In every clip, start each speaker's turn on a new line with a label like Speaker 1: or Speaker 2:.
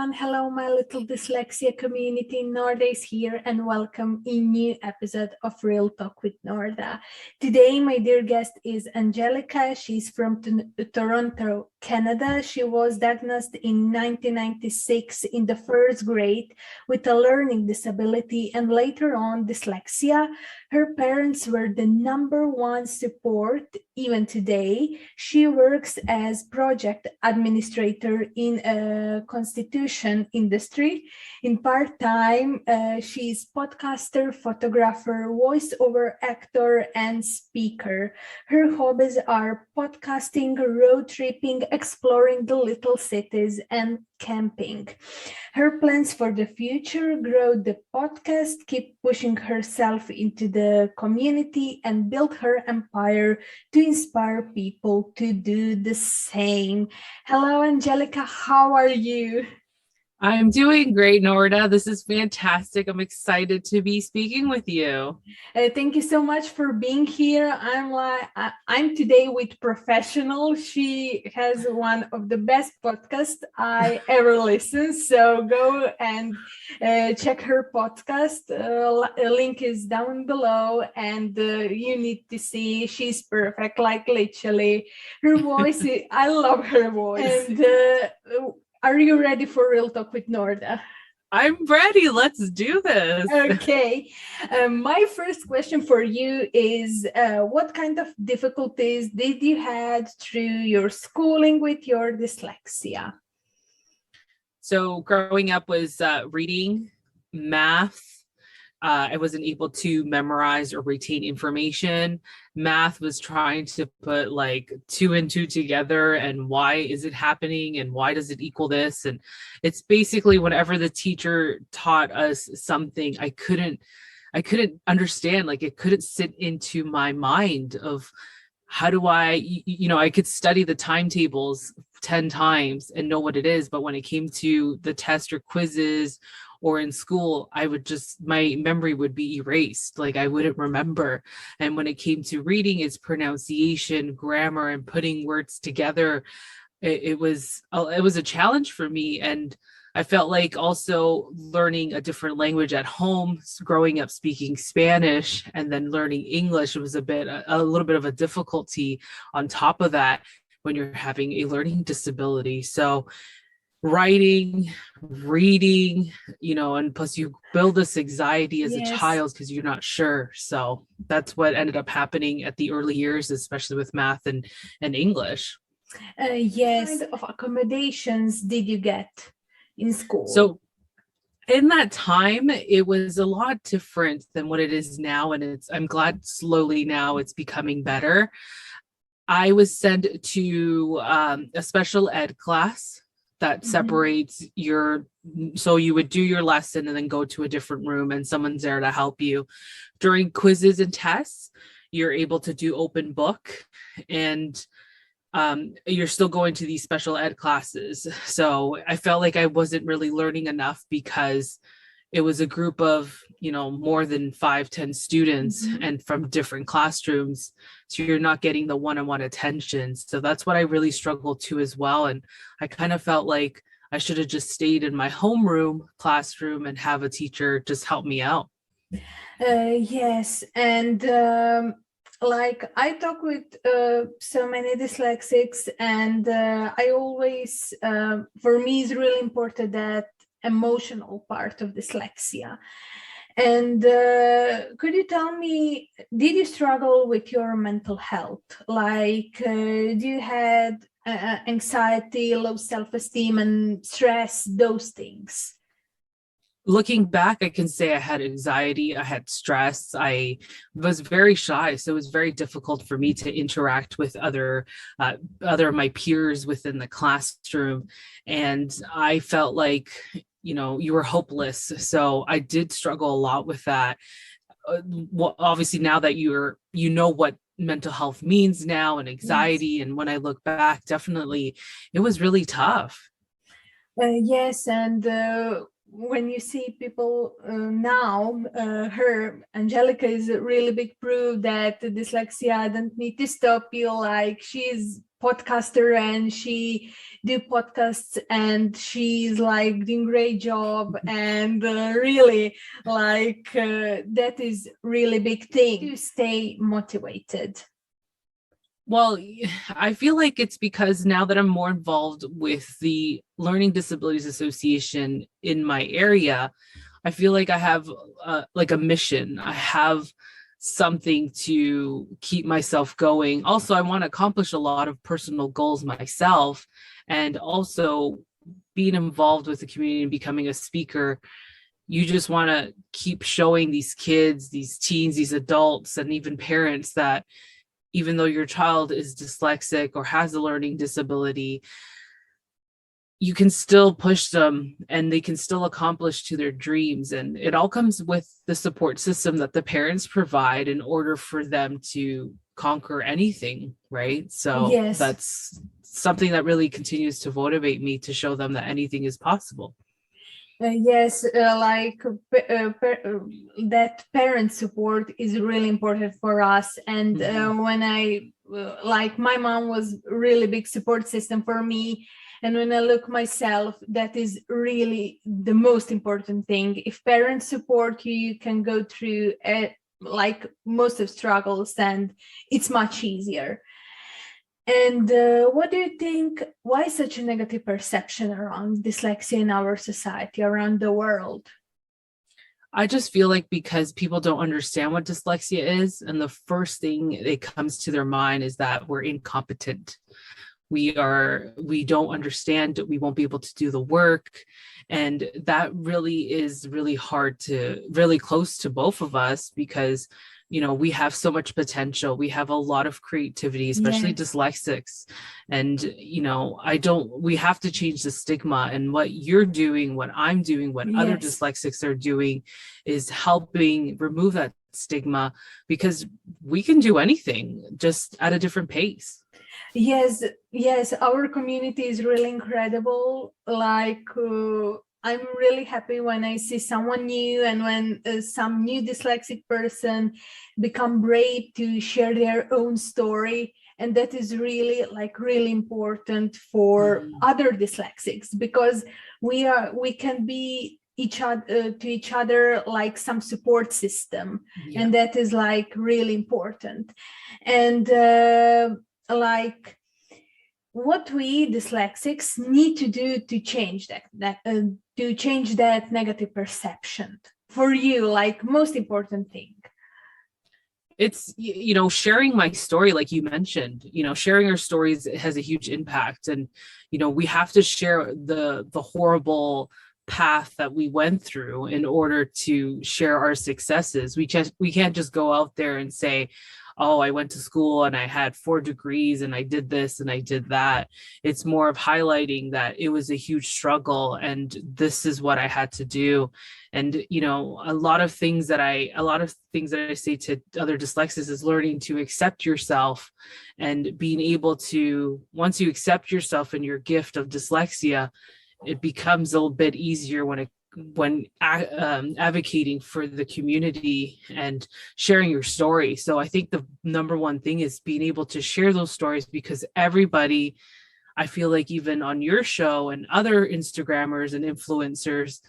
Speaker 1: everyone. Hello, my little dyslexia community. Norda is here and welcome in new episode of Real Talk with Norda. Today, my dear guest is Angelica. She's from Toronto, Canada. She was diagnosed in 1996 in the first grade with a learning disability and later on dyslexia. Her parents were the number one support even today. She works as project administrator in a constitution industry. In part-time, she's podcaster, photographer, voiceover actor, and speaker. Her hobbies are podcasting, road tripping, exploring the little cities, and camping. Her plans for the future: grow the podcast, keep pushing herself into the community, and build her empire to inspire people to do the same. Hello, Angelica. How are you?
Speaker 2: I'm doing great, Norda. This is fantastic. I'm excited to be speaking with you.
Speaker 1: Thank you so much for being here. I'm today with professional. She has one of the best podcasts I ever listened. So go and check her podcast. A link is down below, and you need to see. She's perfect, like literally. Her voice. I love her voice. And are you ready for Real Talk with Norda?
Speaker 2: I'm ready. Let's do this.
Speaker 1: Okay. My first question for you is, what kind of difficulties did you had through your schooling with your dyslexia?
Speaker 2: So growing up was reading, math. I wasn't able to memorize or retain information. Math was trying to put like 2 and 2 together and why is it happening and why does it equal this? And it's basically whenever the teacher taught us something, I couldn't understand, like it couldn't sit into my mind of how do I could study the timetables 10 times and know what it is. But when it came to the test or quizzes or in school, my memory would be erased. Like I wouldn't remember. And when it came to reading, it's pronunciation, grammar, and putting words together. It was a challenge for me. And I felt like also learning a different language at home, growing up speaking Spanish and then learning English, it was a little bit of a difficulty on top of that when you're having a learning disability. So writing, reading, and plus you build this anxiety as a child because you're not sure. So that's what ended up happening at the early years, especially with math and English.
Speaker 1: Yes. What kind of accommodations did you get in school?
Speaker 2: So in that time, it was a lot different than what it is now. And I'm glad slowly now it's becoming better. I was sent to a special ed class that separates so you would do your lesson and then go to a different room and someone's there to help you. During quizzes and tests, you're able to do open book and you're still going to these special ed classes. So I felt like I wasn't really learning enough because it was a group of, more than 5-10 students and from different classrooms. So you're not getting the one-on-one attention. So that's what I really struggled to as well. And I kind of felt like I should have just stayed in my homeroom classroom and have a teacher just help me out.
Speaker 1: Yes. And like I talk with so many dyslexics, and I always, for me, it's really important that emotional part of dyslexia. And could you tell me, did you struggle with your mental health? Like, do you had anxiety, low self-esteem, and stress, those things?
Speaker 2: Looking back, I can say I had anxiety, I had stress, I was very shy. So it was very difficult for me to interact with other of my peers within the classroom. And I felt like, you were hopeless. So I did struggle a lot with that. Well, obviously now that you know what mental health means now and anxiety. And when I look back, definitely it was really tough.
Speaker 1: Yes. And when you see people now, Angelica is a really big proof that dyslexia doesn't need to stop you. Like, she's podcaster and she do podcasts and she's like doing great job, and really like that is really big thing to stay motivated.
Speaker 2: Well, I feel like it's because now that I'm more involved with the Learning Disabilities Association in my area, I feel like I have like a mission. I have something to keep myself going. Also, I want to accomplish a lot of personal goals myself, and also being involved with the community and becoming a speaker. You just want to keep showing these kids, these teens, these adults, and even parents that even though your child is dyslexic or has a learning disability, you can still push them and they can still accomplish to their dreams. And it all comes with the support system that the parents provide in order for them to conquer anything, right? So
Speaker 1: Yes.
Speaker 2: That's something that really continues to motivate me to show them that anything is possible.
Speaker 1: Yes, that parent support is really important for us. And when I like, my mom was really big support system for me. And when I look myself, that is really the most important thing. If parents support you, you can go through like most of struggles, and it's much easier. And what do you think, why such a negative perception around dyslexia in our society, around the world?
Speaker 2: I just feel like because people don't understand what dyslexia is, and the first thing that comes to their mind is that we're incompetent. We don't understand, we won't be able to do the work. And that really is really hard to, really close to both of us, because we have so much potential. We have a lot of creativity, especially dyslexics. And, we have to change the stigma. And what you're doing, what I'm doing, what other dyslexics are doing is helping remove that stigma, because we can do anything, just at a different pace.
Speaker 1: Yes, our community is really incredible. Like, I'm really happy when I see someone new, and when some new dyslexic person become brave to share their own story. And that is really important for other dyslexics, because we can be to each other like some support system. And that is like really important. And like, what we dyslexics need to do to change that negative perception for you, like, most important thing?
Speaker 2: It's sharing my story, like you mentioned. Sharing our stories has a huge impact. And we have to share the horrible path that we went through in order to share our successes. We can't just go out there and say, oh, I went to school and I had 4 degrees and I did this and I did that. It's more of highlighting that it was a huge struggle and this is what I had to do. And, a lot of things that I say to other dyslexics is learning to accept yourself, and being able to, once you accept yourself and your gift of dyslexia, it becomes a little bit easier when advocating for the community and sharing your story. So I think the number one thing is being able to share those stories, because everybody, I feel like even on your show and other Instagrammers and influencers,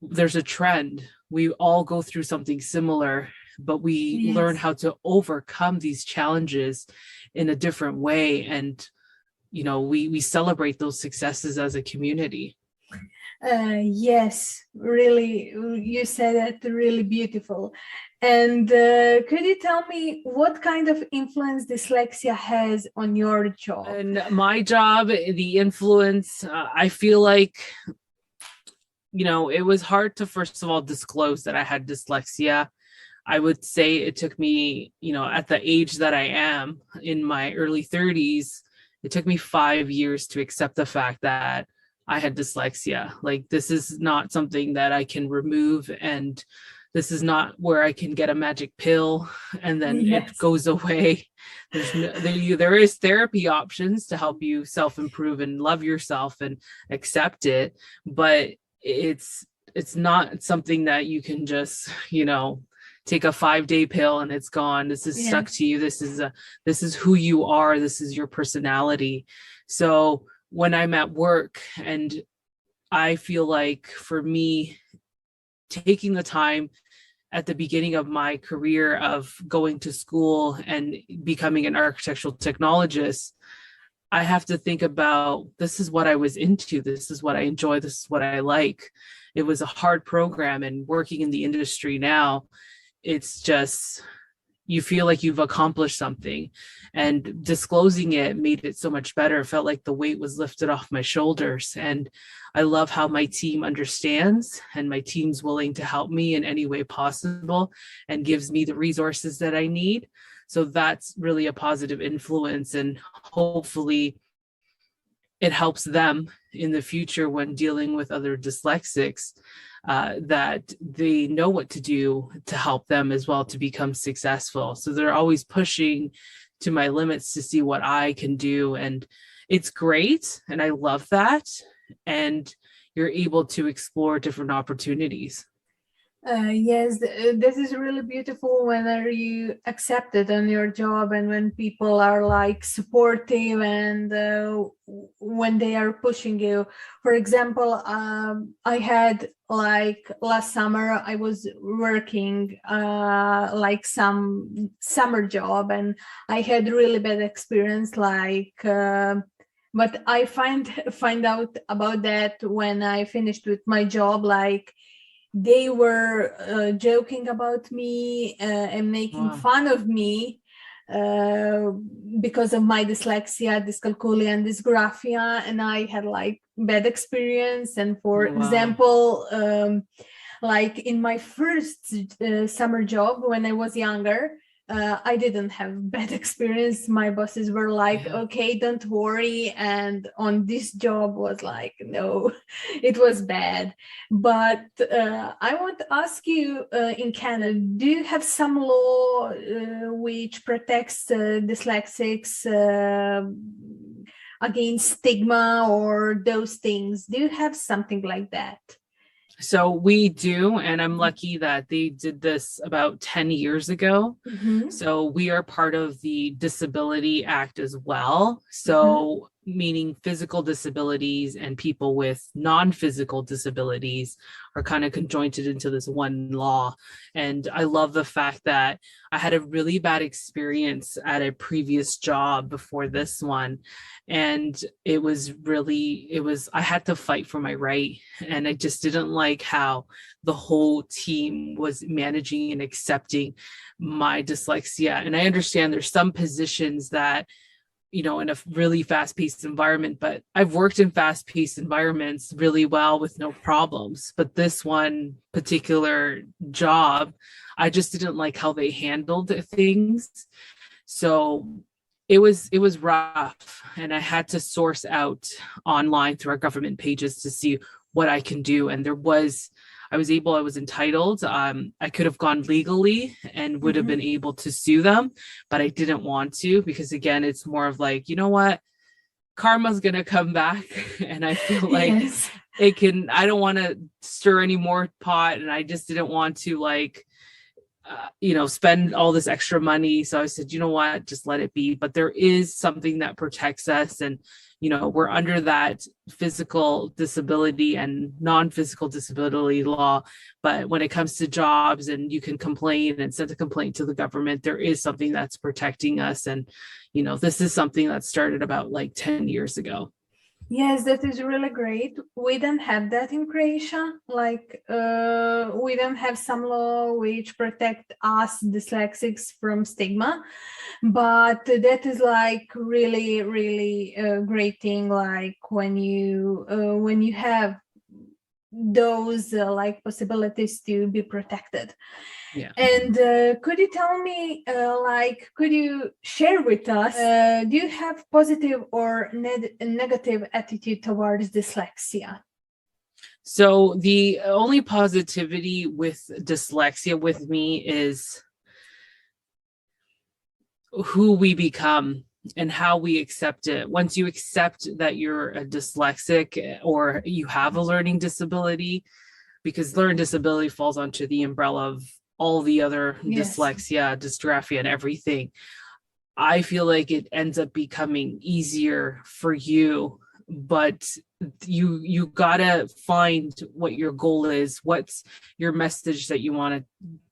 Speaker 2: there's a trend. We all go through something similar, but we learn how to overcome these challenges in a different way. And, we celebrate those successes as a community.
Speaker 1: Yes, really, you said that really beautiful. And could you tell me what kind of influence dyslexia has on your job?
Speaker 2: And my job, the influence, I feel like, it was hard to, first of all, disclose that I had dyslexia. I would say it took me, at the age that I am in my early 30s, it took me 5 years to accept the fact that I had dyslexia. Like, this is not something that I can remove, and this is not where I can get a magic pill and then it goes away. There is therapy options to help you self-improve and love yourself and accept it, but it's it's not something that you can just, take a 5-day pill and it's gone. This is stuck to you. This is who you are. This is your personality. So when I'm at work, and I feel like for me, taking the time at the beginning of my career of going to school and becoming an architectural technologist, I have to think about, this is what I was into. This is what I enjoy. This is what I like. It was a hard program, and working in the industry now, it's just, you feel like you've accomplished something, and disclosing it made it so much better. It felt like the weight was lifted off my shoulders. And I love how my team understands, and my team's willing to help me in any way possible and gives me the resources that I need. So that's really a positive influence, and hopefully it helps them in the future when dealing with other dyslexics, that they know what to do to help them as well to become successful. So they're always pushing to my limits to see what I can do. And it's great. And I love that. And you're able to explore different opportunities.
Speaker 1: Yes, this is really beautiful when you accept it on your job, and when people are like supportive, and when they are pushing you. For example, I had like last summer, I was working like some summer job, and I had really bad experience, but I find out about that when I finished with my job. Like, they were joking about me and making fun of me because of my dyslexia, dyscalculia, and dysgraphia, and I had like bad experience. And for example, like in my first summer job when I was younger, I didn't have bad experience. My bosses were like, okay, don't worry. And on this job was like, no, it was bad. But I want to ask you, in Canada, do you have some law which protects dyslexics against stigma or those things? Do you have something like that?
Speaker 2: So we do, and I'm lucky that they did this about 10 years ago. So we are part of the Disability Act as well. So meaning physical disabilities and people with non-physical disabilities are kind of conjoined into this one law. And I love the fact that I had a really bad experience at a previous job before this one. And I had to fight for my right. And I just didn't like how the whole team was managing and accepting my dyslexia. And I understand there's some positions that, in a really fast-paced environment, but I've worked in fast-paced environments really well with no problems. But this one particular job, I just didn't like how they handled things. So it was rough, and I had to source out online through our government pages to see what I can do. And I was entitled. I could have gone legally and would have been able to sue them, but I didn't want to, because again, it's more of like, you know what, karma's going to come back. And I feel like I don't want to stir any more pot. And I just didn't want to spend all this extra money. So I said, you know what, just let it be. But there is something that protects us. And we're under that physical disability and non-physical disability law. But when it comes to jobs and you can complain and send a complaint to the government, there is something that's protecting us. And, this is something that started about 10 years ago.
Speaker 1: Yes, that is really great. We don't have that in Croatia. We don't have some law which protect us dyslexics from stigma, but that is really, really a great thing. Like when you have those possibilities to be protected. Yeah. And could you tell me, could you share with us, do you have positive or negative attitude towards dyslexia?
Speaker 2: So the only positivity with dyslexia with me is who we become and how we accept it. Once you accept that you're a dyslexic or you have a learning disability, because learning disability falls onto the umbrella of all the other dyslexia, dysgraphia, and everything. I feel like it ends up becoming easier for you, but you gotta find what your goal is, what's your message that you want to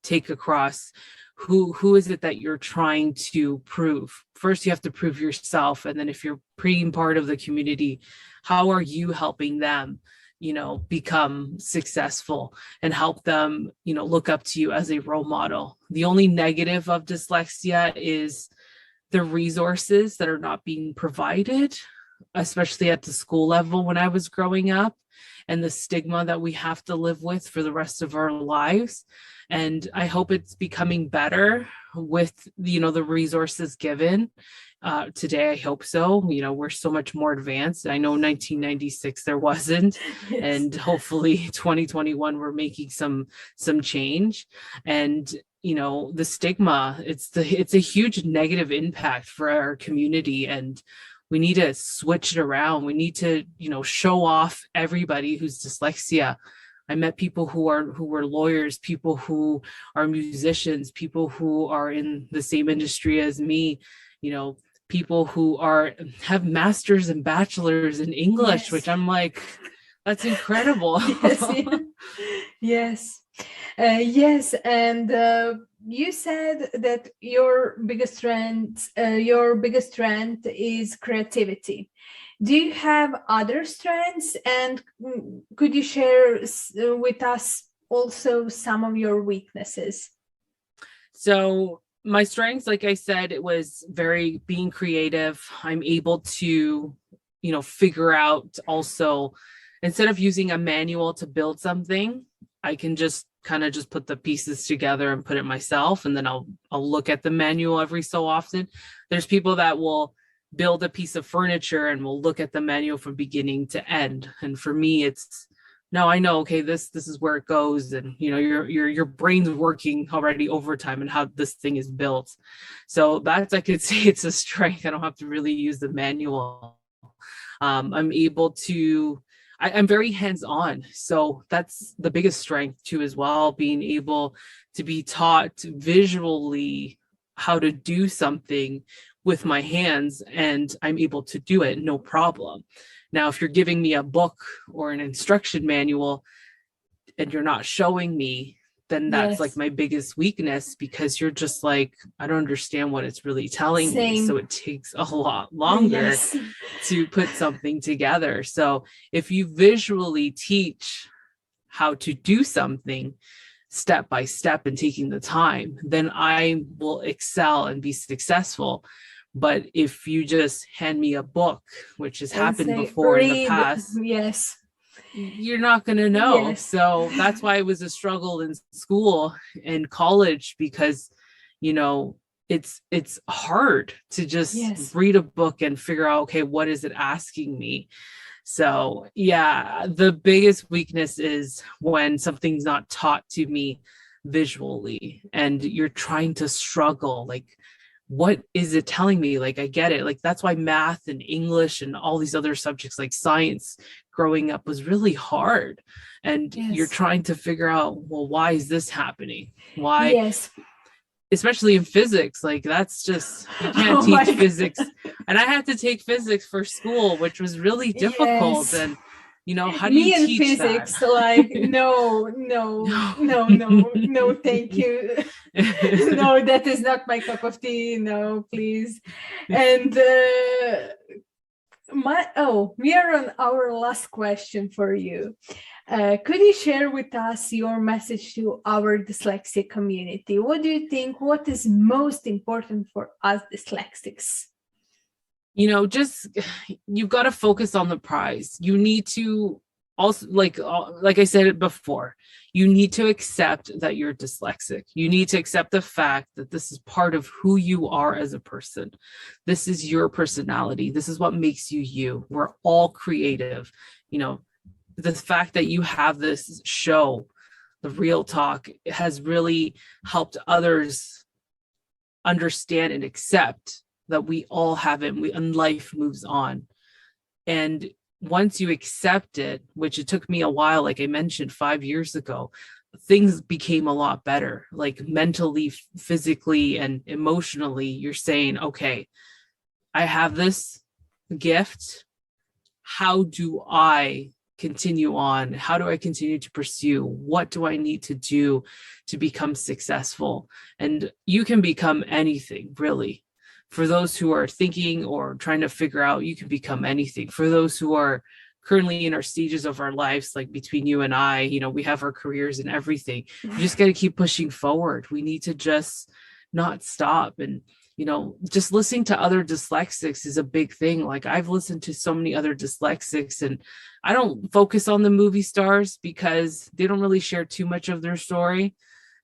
Speaker 2: take across, who is it that you're trying to prove. First you have to prove yourself, and then if you're being part of the community, how are you helping them, become successful, and help them, look up to you as a role model. The only negative of dyslexia is the resources that are not being provided, especially at the school level when I was growing up, and the stigma that we have to live with for the rest of our lives. And I hope it's becoming better with, the resources given. Today, I hope so. We're so much more advanced. I know 1996 there wasn't, and hopefully 2021 we're making some change. And the stigma, it's a huge negative impact for our community, and we need to switch it around. We need to, show off everybody who's dyslexia. I met people who were lawyers, people who are musicians, people who are in the same industry as me, people who have masters and bachelors in English, which I'm like, that's incredible.
Speaker 1: Yes. Yes, and you said that your biggest strength is creativity. Do you have other strengths, and could you share with us also some of your weaknesses?
Speaker 2: So my strengths, like I said, it was being creative. I'm able to, figure out also, instead of using a manual to build something, I can just put the pieces together and put it myself. And then I'll look at the manual every so often. There's people that will build a piece of furniture and will look at the manual from beginning to end. And for me, it's, no, I know, okay, this is where it goes. And, your brain's working already overtime and how this thing is built. So that's, I could say it's a strength. I don't have to really use the manual. I'm able to, I'm very hands-on. So that's the biggest strength too, as well, being able to be taught visually how to do something with my hands, and I'm able to do it, no problem. Now, if you're giving me a book or an instruction manual and you're not showing me, then that's like my biggest weakness, because you're just like, I don't understand what it's really telling me. So it takes a lot longer to put something together. So if you visually teach how to do something step by step and taking the time, then I will excel and be successful. But if you just hand me a book, which has happened before in the past, you're not going to know. So that's why it was a struggle in school and college, because, it's hard to just read a book and figure out, okay, what is it asking me? So the biggest weakness is when something's not taught to me visually and you're trying to struggle, like, what is it telling me? Like, I get it. Like, that's why math and English and all these other subjects like science growing up was really hard. And you're trying to figure out, well, why is this happening? Why? Especially in physics, like, that's just, you can't teach physics. And I had to take physics for school, which was really difficult. And how do you teach physics that?
Speaker 1: Like, no, thank you. No, that is not my cup of tea. No, please. And we are on our last question for you. Could you share with us your message to our dyslexia community? What do you think? What is most important for us dyslexics?
Speaker 2: Just, you've got to focus on the prize. You need to also, like I said it before, you need to accept that you're dyslexic. You need to accept the fact that this is part of who you are as a person. This is your personality. This is what makes you you. We're all creative. The fact that you have this show, the Real Talk, has really helped others understand and accept that we all have it, and life moves on. And once you accept it, which it took me a while, like I mentioned 5 years ago, things became a lot better, like mentally, physically, and emotionally. You're saying, okay, I have this gift. How do I continue on? How do I continue to pursue? What do I need to do to become successful? And you can become anything, really. For those who are thinking or trying to figure out, you can become anything. For those who are currently in our stages of our lives, like between you and I, you know, we have our careers and everything. You just got to keep pushing forward. We need to just not stop. And you know, just listening to other dyslexics is a big thing. Like I've listened to so many other dyslexics, and I don't focus on the movie stars because they don't really share too much of their story,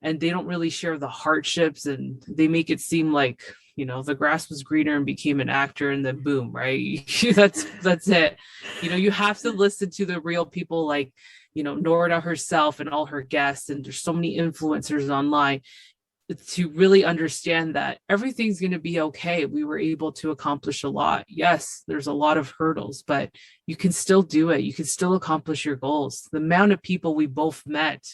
Speaker 2: and they don't really share the hardships, and they make it seem like, you know, the grass was greener and became an actor and then boom, right? that's it. You know, you have to listen to the real people, like, you know, Norda herself and all her guests, and there's so many influencers online, to really understand that everything's going to be okay. We were able to accomplish a lot. Yes, there's a lot of hurdles, but you can still do it. You can still accomplish your goals. The amount of people we both met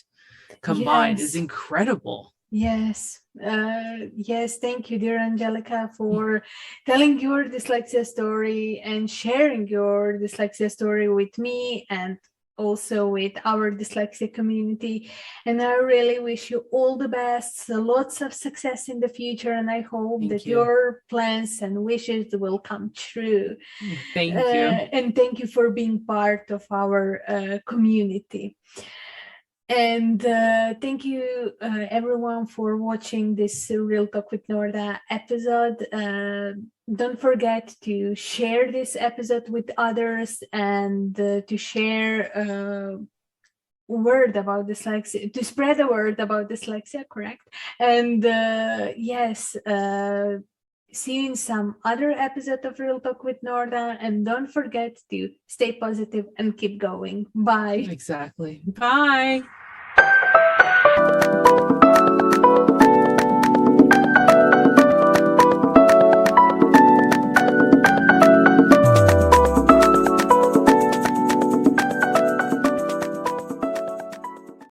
Speaker 2: combined is incredible.
Speaker 1: Yes. Yes. Thank you, dear Angelica, for telling your dyslexia story and sharing your dyslexia story with me and also with our dyslexia community. And I really wish you all the best, lots of success in the future. And I hope that your plans and wishes will come true.
Speaker 2: Thank you.
Speaker 1: And thank you for being part of our community. And thank you, everyone, for watching this Real Talk with Norda episode. Don't forget to share this episode with others and to share word about dyslexia, to spread the word about dyslexia, correct? And yes, see you in some other episode of Real Talk with Norda. And don't forget to stay positive and keep going. Bye.
Speaker 2: Exactly. Bye.